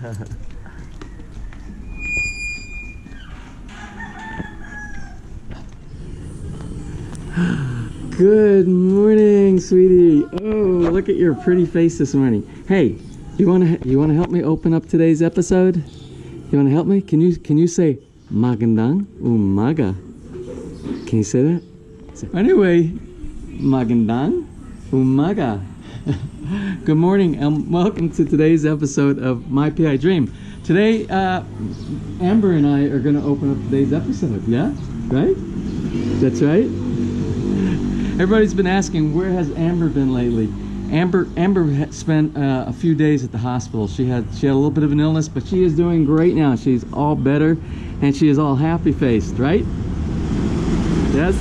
Good morning, sweetie. Oh, look at your pretty face this morning. Hey, you wanna help me open up today's episode? You wanna help me? Can you say magandang umaga? Can you say that? Anyway, magandang umaga. Good morning and welcome to today's episode of My PI Dream. Today, Amber and I are going to open up today's episode. Yeah? Right? That's right. Everybody's been asking, where has Amber been lately? Amber spent a few days at the hospital. She had a little bit of an illness, but she is doing great now. She's all better and she is all happy faced, right? Yes.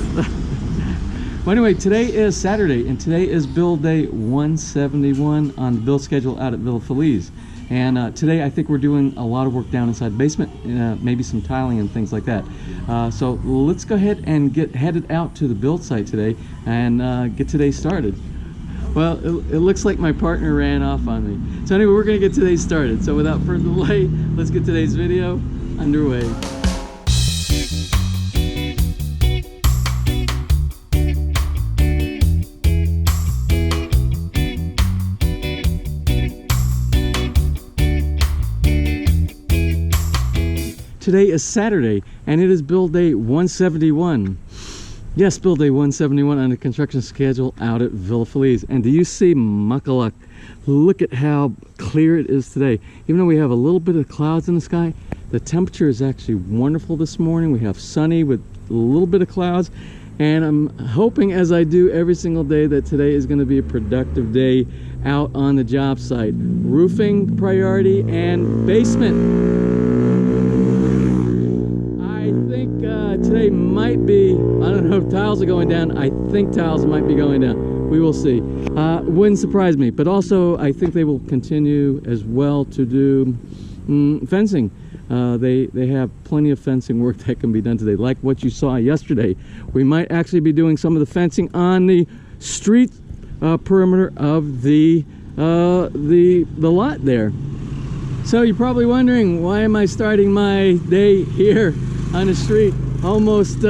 Well, anyway, today is Saturday and today is build day 171 on the build schedule out at FELIZ. And today I think we're doing a lot of work down inside the basement, maybe some tiling and things like that. So let's go ahead and get headed out to the build site today and get today started. Well, it looks like my partner ran off on me. So anyway, we're going to get today started. So without further delay, let's get today's video underway. Today is Saturday, and it is build day 171. Yes, build day 171 on the construction schedule out at FELIZ. And do you see Nicolai? Look at how clear it is today. Even though we have a little bit of clouds in the sky, the temperature is actually wonderful this morning. We have sunny with a little bit of clouds. And I'm hoping, as I do every single day, that today is going to be a productive day out on the job site. Roofing priority and basement. Today might be, I don't know if tiles are going down. I think tiles might be going down. We will see. Wouldn't surprise me. But also, I think they will continue as well to do fencing. They have plenty of fencing work that can be done today, like what you saw yesterday. We might actually be doing some of the fencing on the street perimeter of the lot there. So you're probably wondering, why am I starting my day here on the street? Almost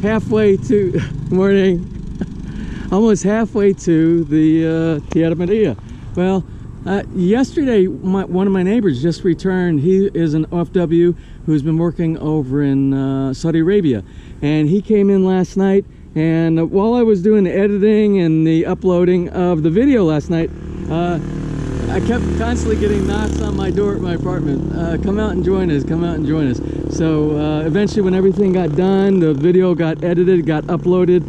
halfway to morning, almost halfway to the Tierra Maria. Well, yesterday one of my neighbors just returned. He is an OFW who's been working over in Saudi Arabia, and he came in last night. And while I was doing the editing and the uploading of the video last night, I kept constantly getting knocks on my door at my apartment. Come out and join us, come out and join us. So eventually, when everything got done, the video got edited, got uploaded,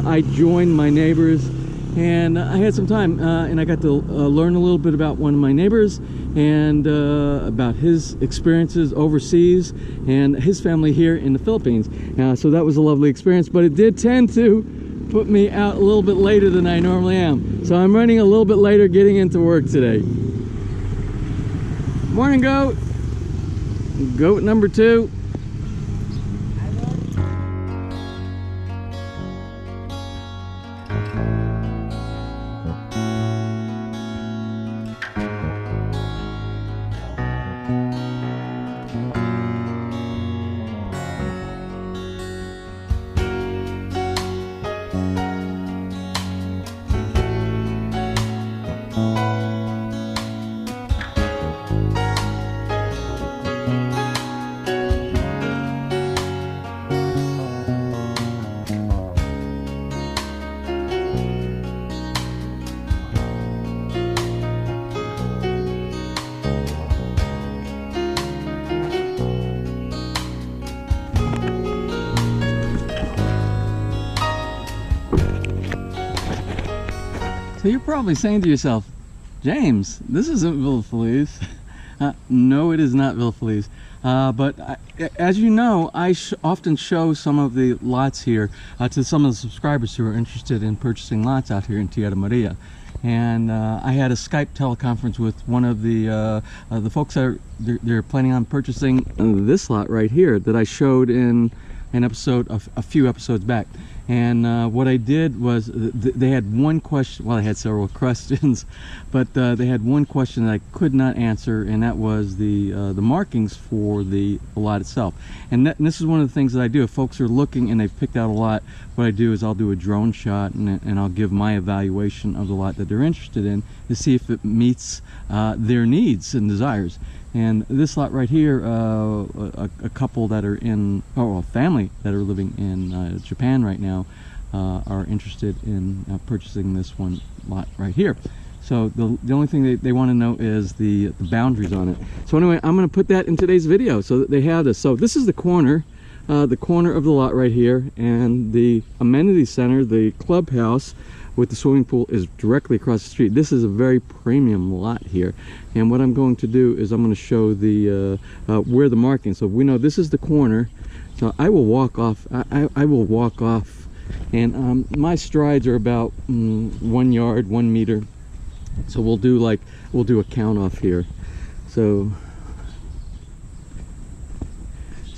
I joined my neighbors, and I had some time, and I got to learn a little bit about one of my neighbors and about his experiences overseas and his family here in the Philippines. So that was a lovely experience, but it did tend to put me out a little bit later than I normally am. So I'm running a little bit later getting into work today. Morning, goat. Goat number 2. So you're probably saying to yourself, James, this isn't FELIZ. No, it is not FELIZ. But as you know, I often show some of the lots here to some of the subscribers who are interested in purchasing lots out here in Tierra Maria. And I had a Skype teleconference with one of the folks that they're planning on purchasing this lot right here that I showed in an episode, a few episodes back. And what I did was, they had one question, well, they had several questions, but they had one question that I could not answer, and that was the markings for the lot itself. And this is one of the things that I do. If folks are looking and they've picked out a lot, what I do is I'll do a drone shot, and I'll give my evaluation of the lot that they're interested in to see if it meets their needs and desires. And this lot right here, a couple that are in, or a family that are living in Japan right now, are interested in purchasing this one lot right here. So the only thing they want to know is the boundaries on it. So anyway, I'm going to put that in today's video so that they have this. So this is the corner of the lot right here, and the amenity center, the clubhouse with the swimming pool, is directly across the street. This is a very premium lot here, and what I'm going to do is I'm going to show the where the marking. So we know this is the corner, so I will walk off. I will walk off, and my strides are about 1 yard, 1 meter. So we'll do a count off here. So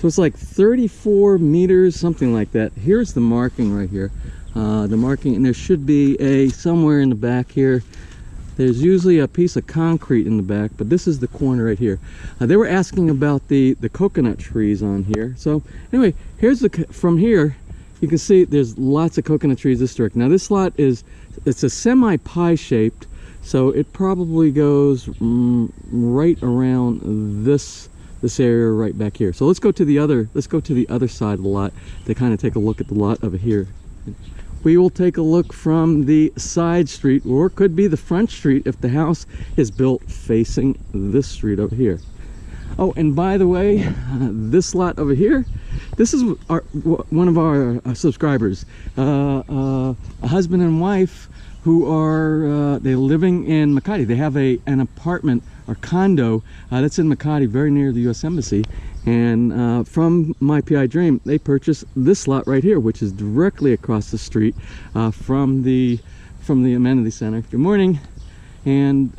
it's like 34 meters, something like that. Here's the marking right here. The marking, and there should be somewhere in the back here. There's usually a piece of concrete in the back, but this is the corner right here. They were asking about the coconut trees on here. So anyway, from here you can see there's lots of coconut trees this direction. Now this lot it's a semi-pie shaped, so it probably goes right around this area right back here. So let's go to the other side of the lot to kind of take a look at the lot over here. We will take a look from the side street, or it could be the front street if the house is built facing this street over here. Oh, and by the way, this lot over here, this is one of our subscribers, a husband and wife who are they're living in Makati. They have an apartment or condo that's in Makati, very near the U.S. Embassy. And from My PI Dream, they purchased this lot right here, which is directly across the street from the amenity center. Good morning. And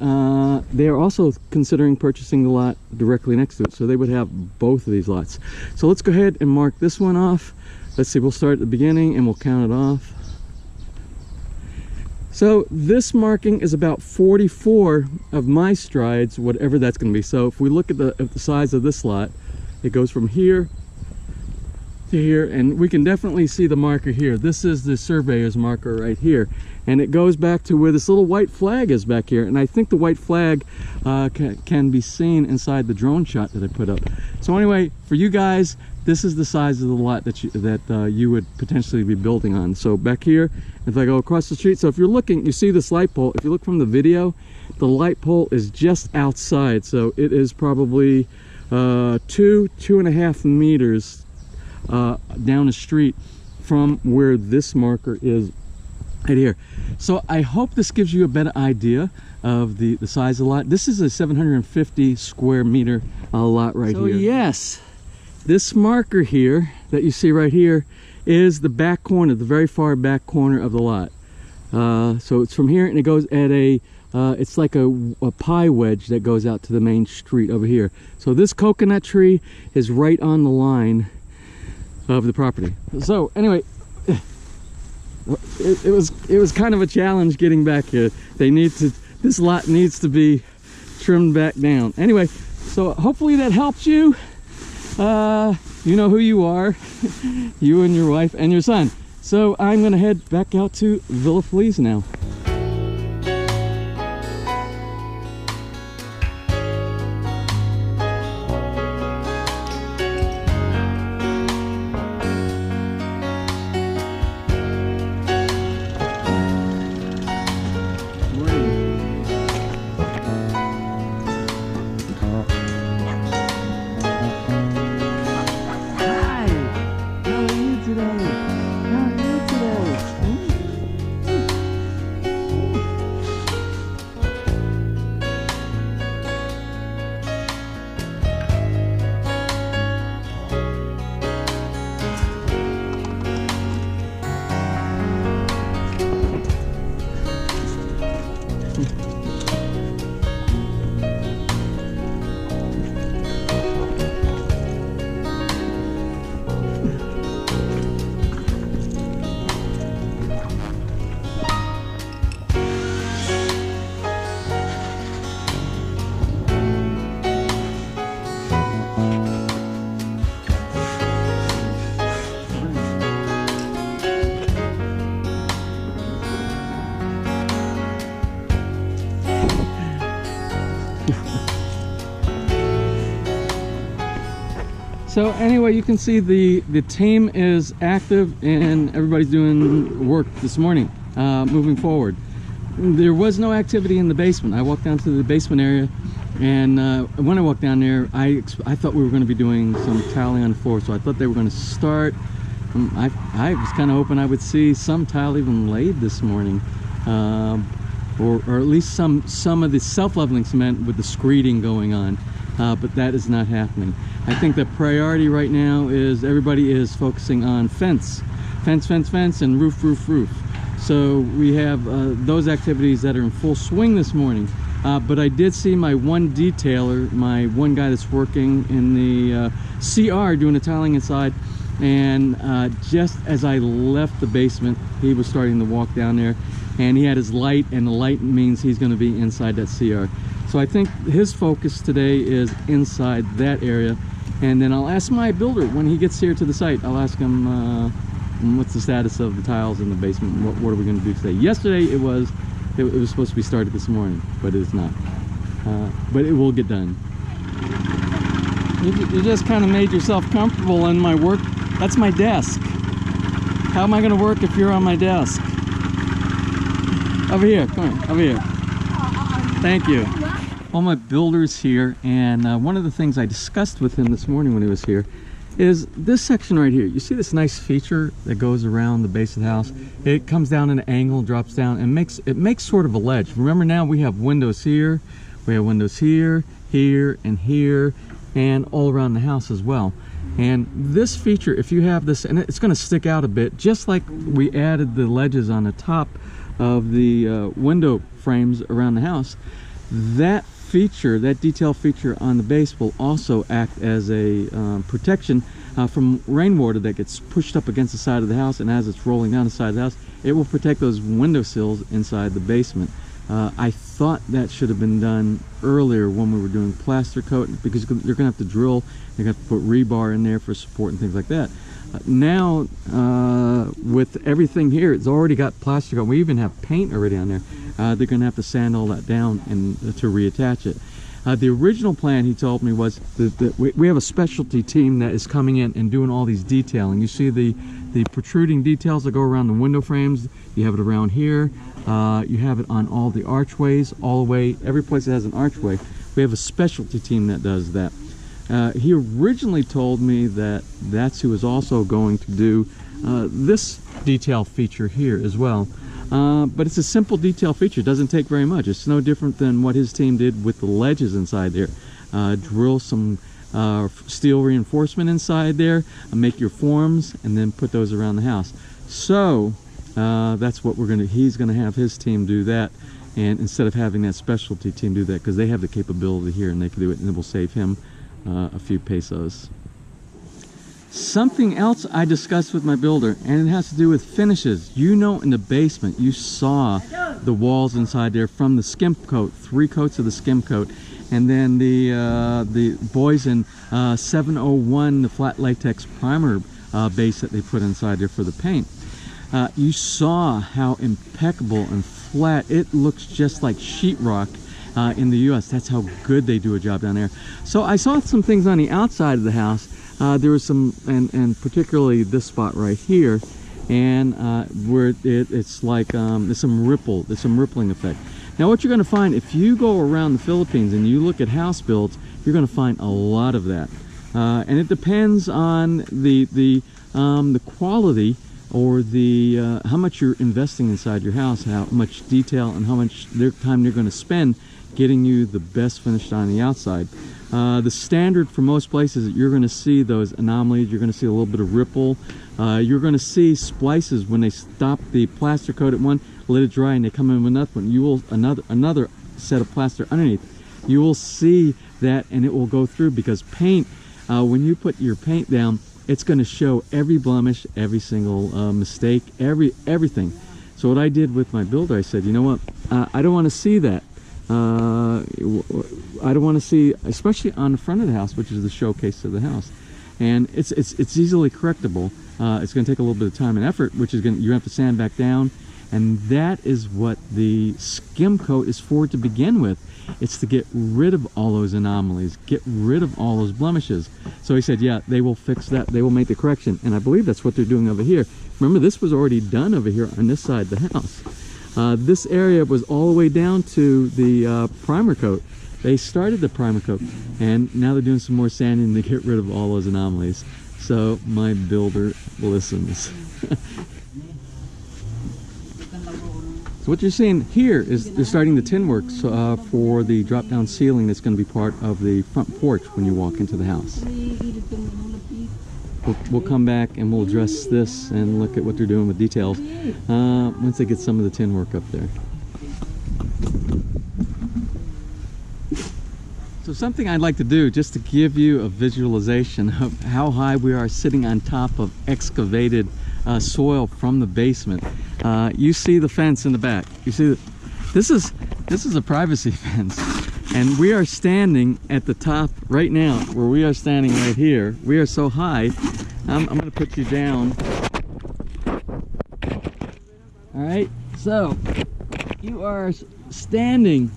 they are also considering purchasing the lot directly next to it, so they would have both of these lots. So let's go ahead and mark this one off. Let's see, we'll start at the beginning and we'll count it off. So this marking is about 44 of my strides, whatever that's going to be. So if we look at the size of this lot, it goes from here to here, and we can definitely see the marker here. This is the surveyor's marker right here, and it goes back to where this little white flag is back here, and I think the white flag can be seen inside the drone shot that I put up. So anyway, for you guys, this is the size of the lot that you would potentially be building on. So back here, if I go across the street, so if you're looking, you see this light pole. If you look from the video, the light pole is just outside, so it is probably 2.5 meters down the street from where this marker is right here. So I hope this gives you a better idea of the size of the lot. This is a 750 square meter lot right here. So yes, this marker here that you see right here is the back corner, the very far back corner of the lot. So it's from here, and it goes at it's like a pie wedge that goes out to the main street over here. So this coconut tree is right on the line of the property. So anyway, it was kind of a challenge getting back here. This lot needs to be trimmed back down. Anyway, so hopefully that helps you. You know who you are, you and your wife and your son. So I'm gonna head back out to Villa FELIZ now. So anyway, you can see the team is active and everybody's doing work this morning, moving forward. There was no activity in the basement. I walked down to the basement area, and when I walked down there, I thought we were going to be doing some tiling on the floor, so I thought they were going to start. I was kind of hoping I would see some tile even laid this morning, or at least some of the self-leveling cement with the screeding going on, but that is not happening. I think the priority right now is everybody is focusing on fence, and roof. So we have those activities that are in full swing this morning. But I did see my one detailer, my one guy that's working in the CR doing the tiling inside, and just as I left the basement, he was starting to walk down there, and he had his light, and the light means he's going to be inside that CR. So I think his focus today is inside that area, and then I'll ask my builder when he gets here to the site. I'll ask him what's the status of the tiles in the basement. What are we going to do today? Yesterday it was supposed to be started this morning, but it is not. But it will get done. You just kind of made yourself comfortable in my work. That's my desk. How am I going to work if you're on my desk? Over here, come on, over here. Thank you. All my builders here, and one of the things I discussed with him this morning when he was here is this section right here. You see this nice feature that goes around the base of the house? It comes down in an angle, drops down, and it makes sort of a ledge. Remember, now we have windows here, we have windows here, here, and here, and all around the house as well. And this feature, if you have this, and it's going to stick out a bit, just like we added the ledges on the top of the window frames around the house, that feature, that detail feature on the base, will also act as a protection from rainwater that gets pushed up against the side of the house, and as it's rolling down the side of the house, it will protect those window sills inside the basement. I thought that should have been done earlier when we were doing plaster coat, because you're going to have to drill, you're going to have to put rebar in there for support and things like that. Now, with everything here, it's already got plaster coat. We even have paint already on there. They're going to have to sand all that down and to reattach it. The original plan, he told me, was that we have a specialty team that is coming in and doing all these detailing. You see the protruding details that go around the window frames. You have it around here. You have it on all the archways, all the way, every place that has an archway. We have a specialty team that does that. He originally told me that that's who was also going to do this detail feature here as well. But it's a simple detail feature. It doesn't take very much. It's no different than what his team did with the ledges inside there. Drill some steel reinforcement inside there, make your forms, and then put those around the house. So that's what he's gonna have his team do that, and instead of having that specialty team do that, because they have the capability here and they can do it, and it will save him a few pesos. Something else I discussed with my builder, and it has to do with finishes. You know, in the basement, you saw the walls inside there from the skimp coat, 3 coats of the skimp coat, and then the boys in 701, the flat latex primer base that they put inside there for the paint. You saw how impeccable and flat it looks, just like sheetrock in the US. That's how good they do a job down there. So I saw some things on the outside of the house. There was some, and particularly this spot right here, and where it's like there's some rippling effect. Now what you're going to find, if you go around the Philippines and you look at house builds, you're going to find a lot of that, and it depends on the quality, or the how much you're investing inside your house, how much detail and how much time they're going to spend getting you the best finished on the outside. The standard for most places, you're going to see those anomalies. You're going to see a little bit of ripple. You're going to see splices when they stop the plaster coat at one, let it dry, and they come in with another one. You will another set of plaster underneath. You will see that, and it will go through, because paint, when you put your paint down, it's going to show every blemish, every single mistake, everything. So what I did with my builder, I said, you know what, I don't want to see that. I don't want to see, especially on the front of the house, which is the showcase of the house, and it's easily correctable. It's going to take a little bit of time and effort, which is you have to sand back down, And that is what the skim coat is for to begin with. It's to get rid of all those anomalies, get rid of all those blemishes. So he said, yeah, they will fix that. They will make the correction. And I believe that's what they're doing over here. Remember, this was already done over here on this side of the house. This area was all the way down to the primer coat. They started the primer coat, and now they're doing some more sanding to get rid of all those anomalies. So my builder listens. So what you're seeing here is they're starting the tin works for the drop-down ceiling that's going to be part of the front porch when you walk into the house. We'll come back and we'll address this and look at what they're doing with details once they get some of the tin work up there. So something I'd like to do, just to give you a visualization of how high we are sitting on top of excavated soil from the basement. You see the fence in the back. You see this is a privacy fence, and we are standing at the top right now. Where we are standing right here, we are so high. I'm going to put you down. All right, so you are standing.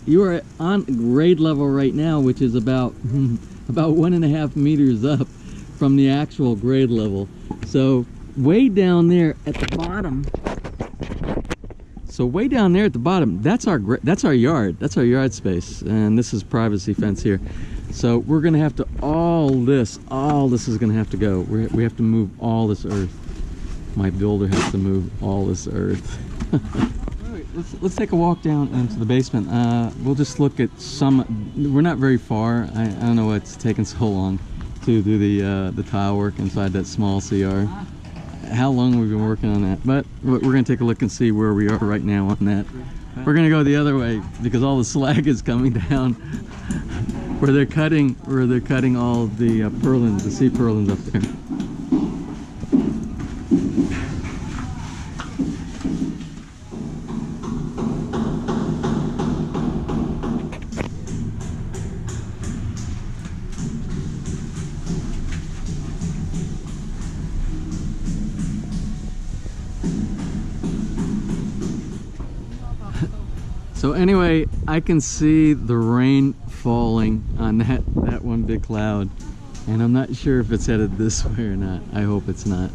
You are on grade level right now, which is about 1.5 meters up from the actual grade level. So way down there at the bottom. So way down there at the bottom, that's our yard. That's our yard space, and this is privacy fence here. So we're going to have to all this is going to have to go. We have to move all this earth. My builder has to move all this earth. Let's take a walk down into the basement. We'll just look at some. We're not very far. I don't know what's taking so long to do the tile work inside that small CR. How long we've been working on that, but we're going to take a look and see where we are right now on that. We're going to go the other way because all the slag is coming down where they're cutting all the purlins, the sea purlins up there. So anyway, I can see the rain falling on that one big cloud, and I'm not sure if it's headed this way or not. I hope it's not.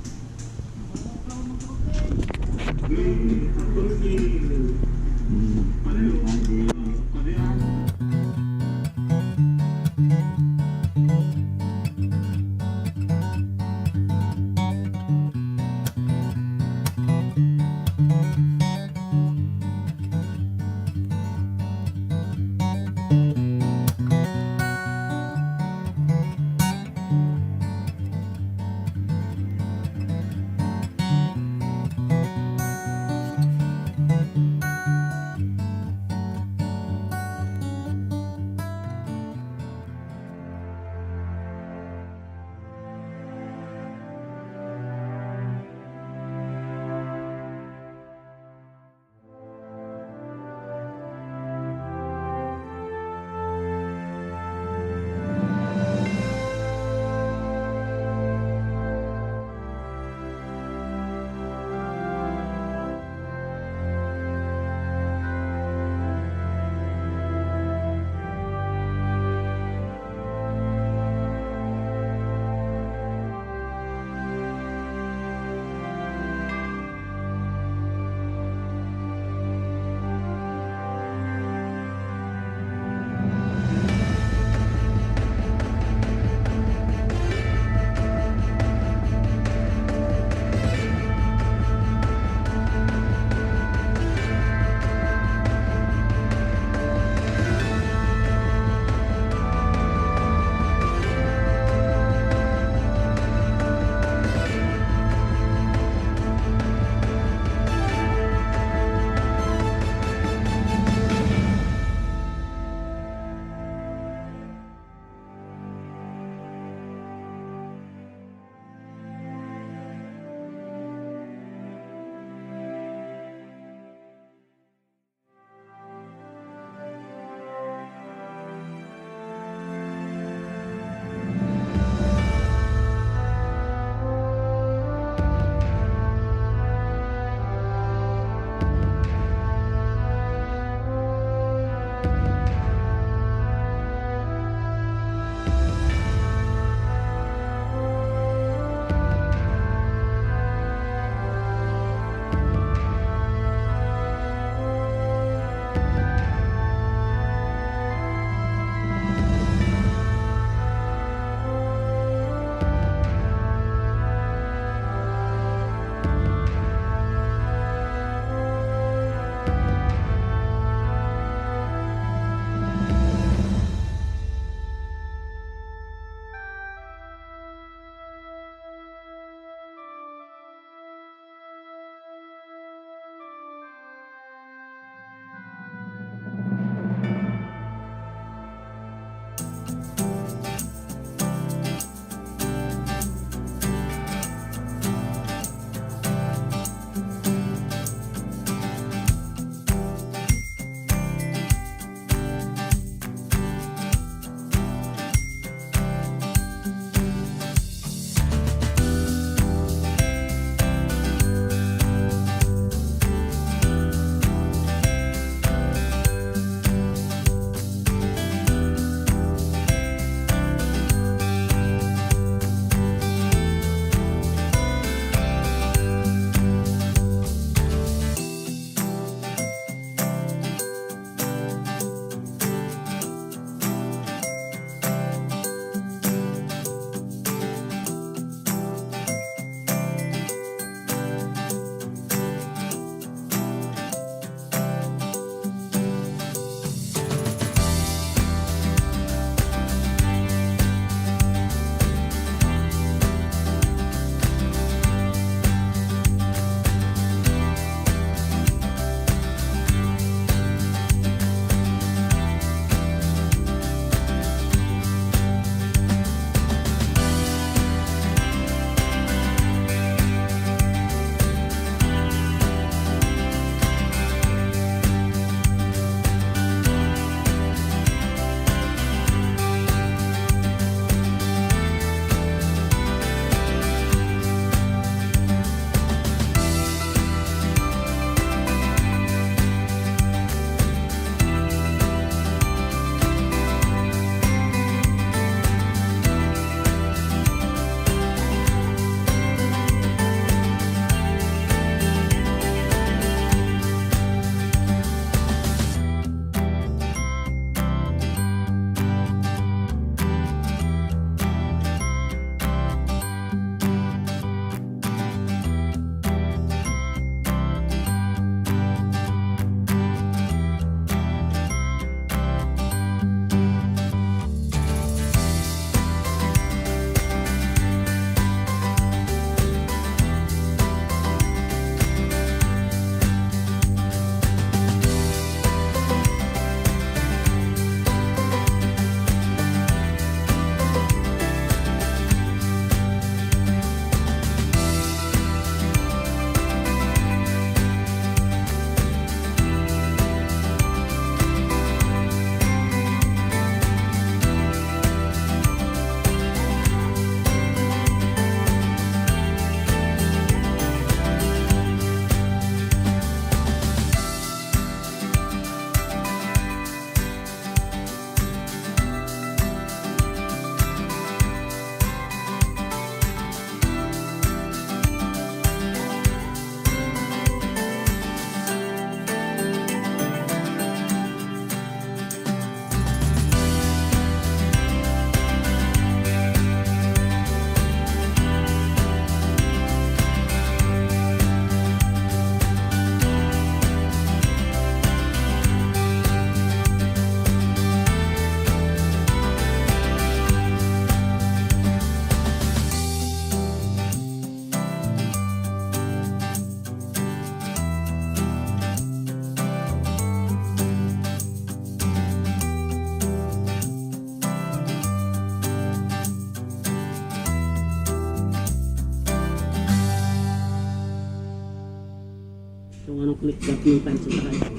click na yung tiles at saka ito.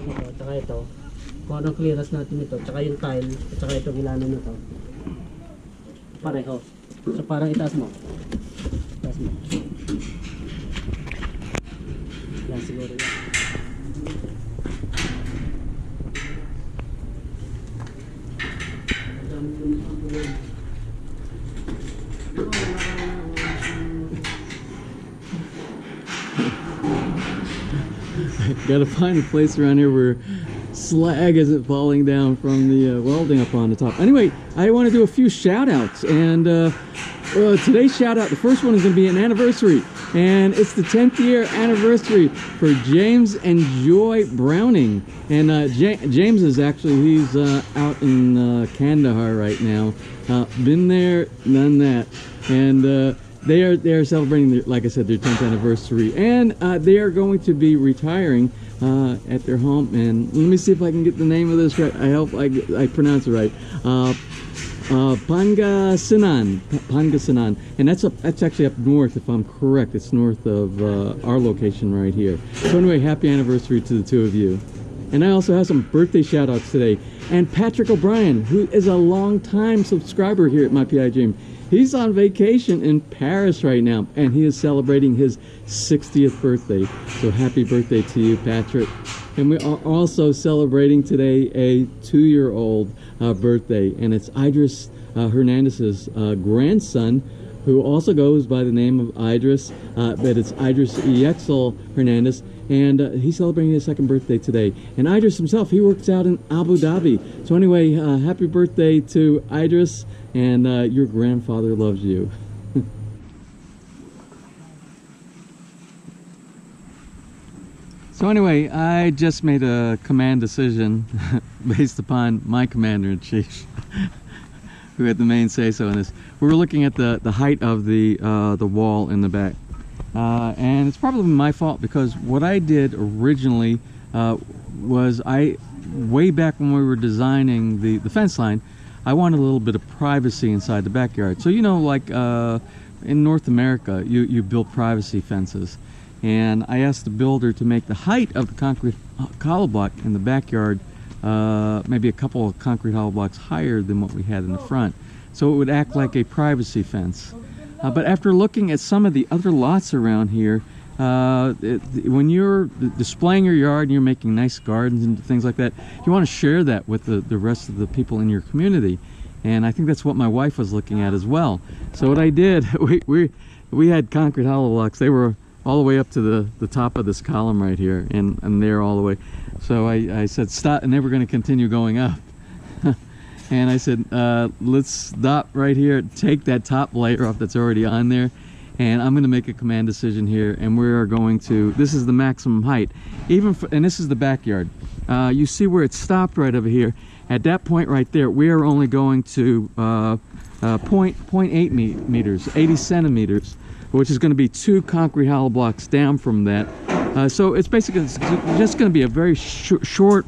Ito, tsaka ito. Kung anong clearance natin ito, tsaka yung tile, at saka itong ilanan na ito. Pareho. So parang itaas mo. Itaas mo. Yan siguro yan. Gotta find a place around here where slag isn't falling down from the welding up on the top. Anyway, I want to do a few shout outs, and today's shout out, the first one is going to be an anniversary, and it's the 10th year anniversary for James and Joy Browning. And James is actually, he's out in Kandahar right now. Been there, done that, and they are celebrating their, like I said, their 10th anniversary, and they are going to be retiring at their home. And let me see if I can get the name of this right. I hope I pronounce it right. Pangasinan, and that's actually up north, if I'm correct. It's north of our location right here. So anyway, happy anniversary to the two of you. And I also have some birthday shout outs today. And Patrick O'Brien, who is a long-time subscriber here at My PI Dream, he's on vacation in Paris right now, and he is celebrating his 60th birthday. So happy birthday to you, Patrick. And we are also celebrating today a 2-year-old birthday, and it's Idris Hernandez's grandson, who also goes by the name of Idris, but it's Idris Yexel Hernandez, and he's celebrating his 2nd birthday today. And Idris himself, he works out in Abu Dhabi. So anyway, happy birthday to Idris, and your grandfather loves you. So anyway, I just made a command decision based upon my commander-in-chief, who had the main say-so in this. We were looking at the height of the wall in the back, and it's probably my fault, because what I did originally was way back when we were designing the fence line, I wanted a little bit of privacy inside the backyard. So you know, like in North America, you build privacy fences. And I asked the builder to make the height of the concrete hollow block in the backyard maybe a couple of concrete hollow blocks higher than what we had in the front, so it would act like a privacy fence. But after looking at some of the other lots around here, when you're displaying your yard and you're making nice gardens and things like that, you want to share that with the rest of the people in your community. And I think that's what my wife was looking at as well. So what I did, we had concrete hollow blocks. They were all the way up to the top of this column right here, and there all the way. So I said stop, and they were going to continue going up. And I said, let's stop right here, take that top layer off that's already on there, and I'm going to make a command decision here, and we are going to, this is the maximum height, even for, and this is the backyard. You see where it stopped right over here. At that point right there, we are only going to 0.8 meters, 80 centimeters, which is going to be 2 concrete hollow blocks down from that. So it's basically just going to be a very short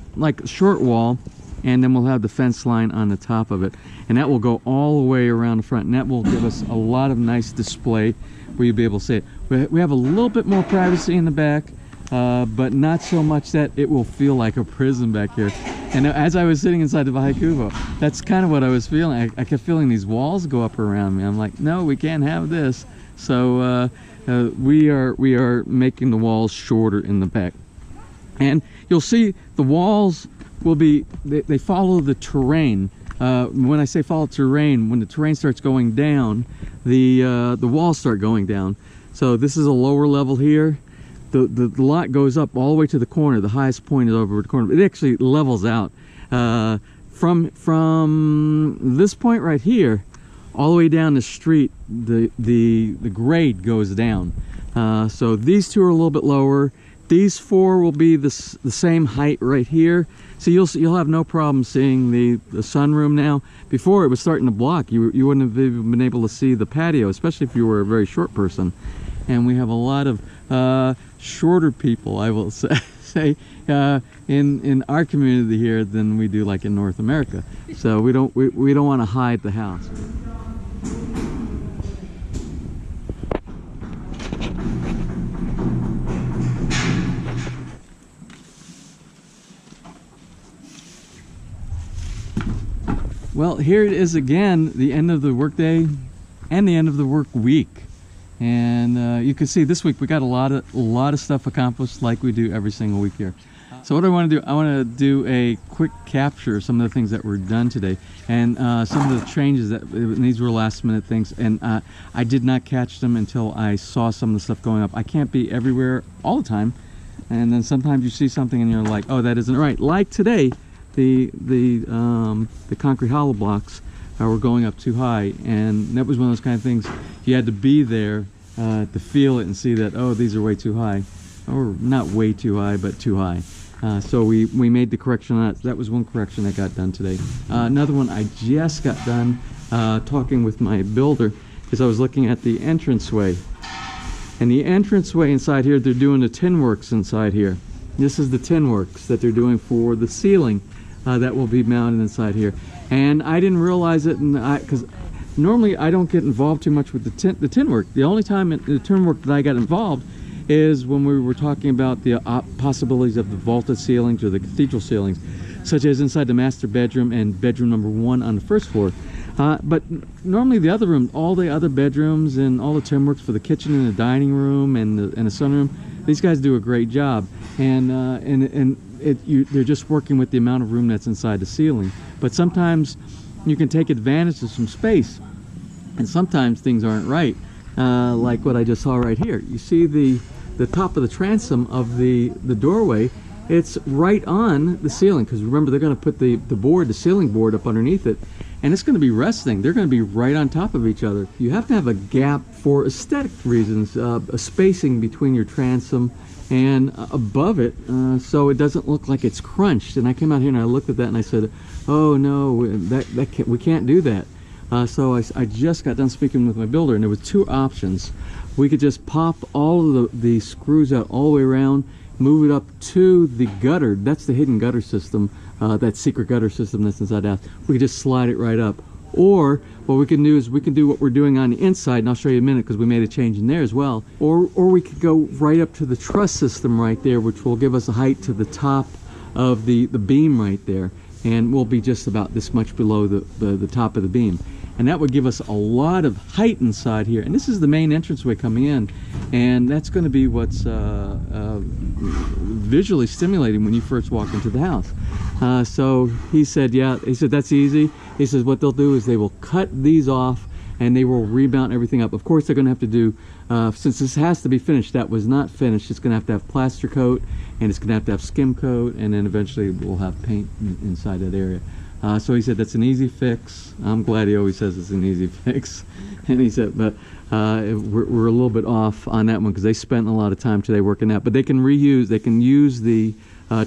wall, and then we'll have the fence line on the top of it, and that will go all the way around the front, and that will give us a lot of nice display where you'll be able to see it. We have a little bit more privacy in the back, but not so much that it will feel like a prison back here. And as I was sitting inside the Bahaikubo, that's kind of what I was feeling. I kept feeling these walls go up around me. I'm like, no, we can't have this. So we are making the walls shorter in the back, and you'll see the walls will be, they follow the terrain. When I say follow terrain, when the terrain starts going down, the walls start going down. So this is a lower level here. The lot goes up all the way to the corner. The highest point is over the corner. It actually levels out from this point right here all the way down the street. The grade goes down. So these two are a little bit lower. These 4 will be the same height right here. So you'll have no problem seeing the sunroom now. Before, it was starting to block. You wouldn't have even been able to see the patio, especially if you were a very short person. And we have a lot of shorter people, I will say, in our community here than we do like in North America. So we don't want to hide the house. Well, here it is again, the end of the workday and the end of the work week. And you can see this week we got a lot of stuff accomplished like we do every single week here. So what I want to do, I want to do a quick capture of some of the things that were done today, and some of the changes these were last minute things, and I did not catch them until I saw some of the stuff going up. I can't be everywhere all the time, and then sometimes you see something and you're like, oh, that isn't right. Like today, the concrete hollow blocks were going up too high, and that was one of those kind of things you had to be there to feel it and see that, oh, these are way too high, or not way too high, but too high. So we made the correction on that. That was one correction that got done today. Another one I just got done talking with my builder, because I was looking at the entranceway. And the entranceway inside here, they're doing the tin works inside here. This is the tin works that they're doing for the ceiling that will be mounted inside here. And I didn't realize it, because normally I don't get involved too much with the tin work. The only time the tin work that I got involved is when we were talking about the possibilities of the vaulted ceilings or the cathedral ceilings, such as inside the master bedroom and bedroom number 1 on the first floor. But normally the other room, all the other bedrooms and all the tin works for the kitchen and the dining room and the sunroom, these guys do a great job. And they're just working with the amount of room that's inside the ceiling. But sometimes you can take advantage of some space, and sometimes things aren't right. Like what I just saw right here. You see the top of the transom of the doorway, it's right on the ceiling, because remember they're going to put the ceiling board up underneath it, and it's going to be resting. They're going to be right on top of each other. You have to have a gap for aesthetic reasons, a spacing between your transom and above it, so it doesn't look like it's crunched. And I came out here and I looked at that and I said, oh no, we can't do that. So I just got done speaking with my builder, and there were 2 options. We could just pop all of the screws out all the way around, move it up to the gutter. That's the hidden gutter system, that secret gutter system that's inside the house. We could just slide it right up. Or what we can do is we can do what we're doing on the inside, and I'll show you in a minute because we made a change in there as well. Or we could go right up to the truss system right there, which will give us a height to the top of the beam right there, and we'll be just about this much below the top of the beam. And that would give us a lot of height inside here. And this is the main entranceway coming in, and that's going to be what's visually stimulating when you first walk into the house. So he said, yeah, he said that's easy. He says what they'll do is they will cut these off and they will remount everything up. Of course, they're going to have to do, since this has to be finished, that was not finished, it's going to have plaster coat, and it's going to have skim coat, and then eventually we'll have paint inside that area. So he said that's an easy fix. I'm glad he always says it's an easy fix. And he said, but we're a little bit off on that one because they spent a lot of time today working that. But they can use the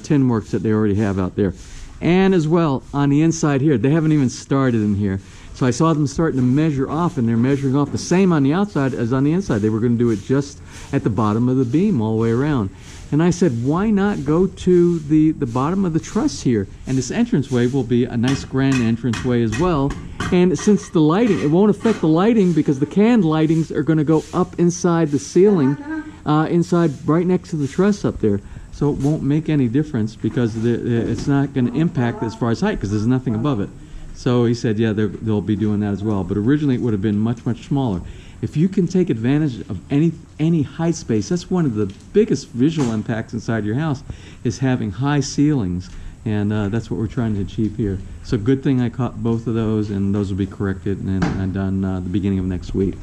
tin works that they already have out there. And as well, on the inside here, they haven't even started in here. So I saw them starting to measure off, and they're measuring off the same on the outside as on the inside. They were going to do it just at the bottom of the beam all the way around. And I said, why not go to the bottom of the truss here? And this entranceway will be a nice grand entranceway as well. And since the lighting, it won't affect the lighting because the canned lightings are going to go up inside the ceiling, inside right next to the truss up there. So it won't make any difference because it's not going to impact as far as height because there's nothing above it. So he said, yeah, they'll be doing that as well. But originally it would have been much, much smaller. If you can take advantage of any height space, that's one of the biggest visual impacts inside your house, is having high ceilings. And that's what we're trying to achieve here. So good thing I caught both of those, and those will be corrected and done the beginning of next week.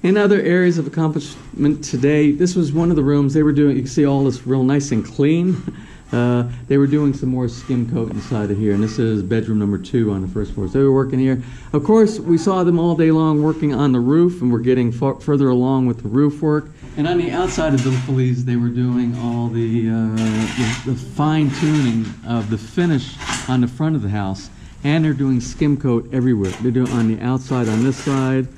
In other areas of accomplishment today, this was one of the rooms they were doing. You can see all this real nice and clean. They were doing some more skim coat inside of here, and this is bedroom number 2 on the first floor. So they were working here. Of course, we saw them all day long working on the roof, and we're getting further along with the roof work. And on the outside of the FELIZ, they were doing all the fine-tuning of the finish on the front of the house, and they're doing skim coat everywhere. They're doing on the outside on this side.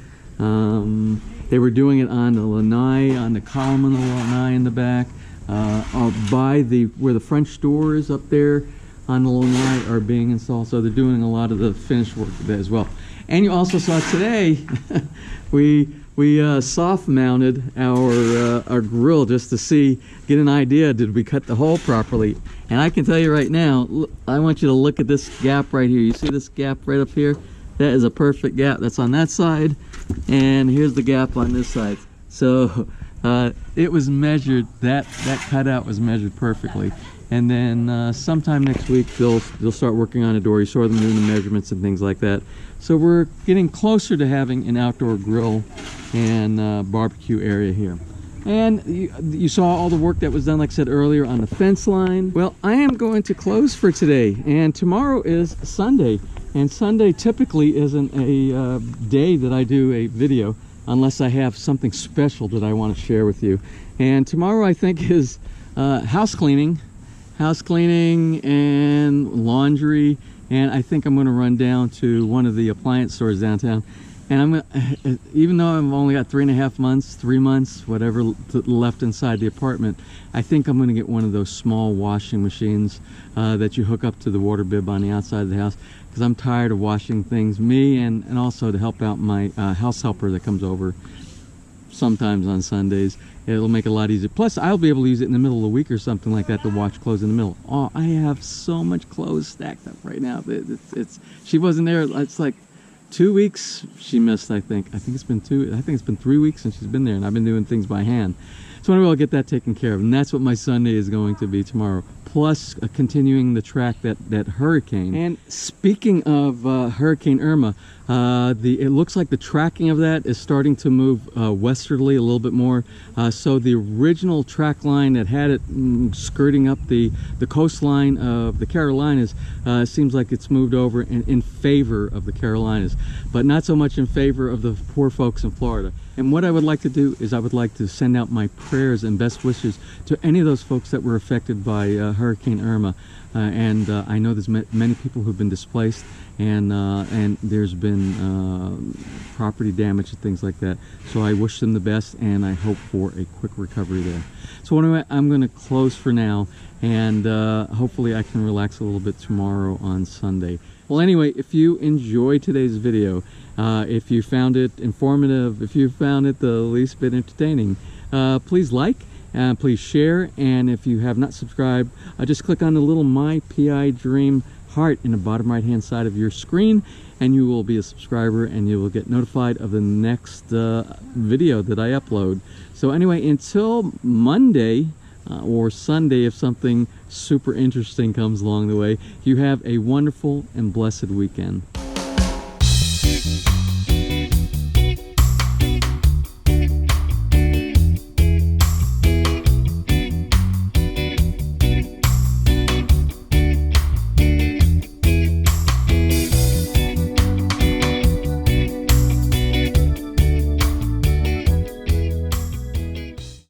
They were doing it on the lanai, on the column of the lanai in the back. By where the French door is up there on the lanai are being installed. So they're doing a lot of the finished work there as well. And you also saw today, we we soft mounted our grill just to get an idea, did we cut the hole properly? And I can tell you right now, I want you to look at this gap right here. You see this gap right up here? That is a perfect gap. That's on that side, and here's the gap on this side. So it was measured, that cutout was measured perfectly. And then sometime next week they'll start working on a door. You saw them doing the measurements and things like that. So we're getting closer to having an outdoor grill and barbecue area here. And you saw all the work that was done, like I said earlier, on the fence line. Well, I am going to close for today, and tomorrow is Sunday. And Sunday typically isn't a day that I do a video unless I have something special that I want to share with you. And tomorrow I think is house cleaning and laundry, and I think I'm going to run down to one of the appliance stores downtown, and I'm gonna, even though I've only got 3 months, whatever left inside the apartment, I think I'm going to get one of those small washing machines that you hook up to the water bib on the outside of the house, because I'm tired of washing things, and also to help out my house helper that comes over sometimes on Sundays. It'll make it a lot easier. Plus, I'll be able to use it in the middle of the week or something like that to wash clothes in the middle. Oh, I have so much clothes stacked up right now. She wasn't there. It's like 2 weeks she missed, I think. I think it's been 3 weeks since she's been there, and I've been doing things by hand. So anyway, I'll get that taken care of, and that's what my Sunday is going to be tomorrow. Plus, continuing the track that hurricane. And speaking of Hurricane Irma, it looks like the tracking of that is starting to move westerly a little bit more. So the original track line that had it skirting up the coastline of the Carolinas seems like it's moved over in favor of the Carolinas, but not so much in favor of the poor folks in Florida. And what I would like to do is I would like to send out my prayers and best wishes to any of those folks that were affected by Hurricane Irma. I know there's many people who've been displaced, and there's been property damage and things like that. So I wish them the best, and I hope for a quick recovery there. So anyway, I'm going to close for now, and hopefully I can relax a little bit tomorrow on Sunday. Well, anyway, if you enjoyed today's video, if you found it informative, if you found it the least bit entertaining, please like, please share, and if you have not subscribed, just click on the little My PI Dream heart in the bottom right hand side of your screen, and you will be a subscriber, and you will get notified of the next video that I upload. So anyway, until Monday or Sunday, if something super interesting comes along the way, you have a wonderful and blessed weekend.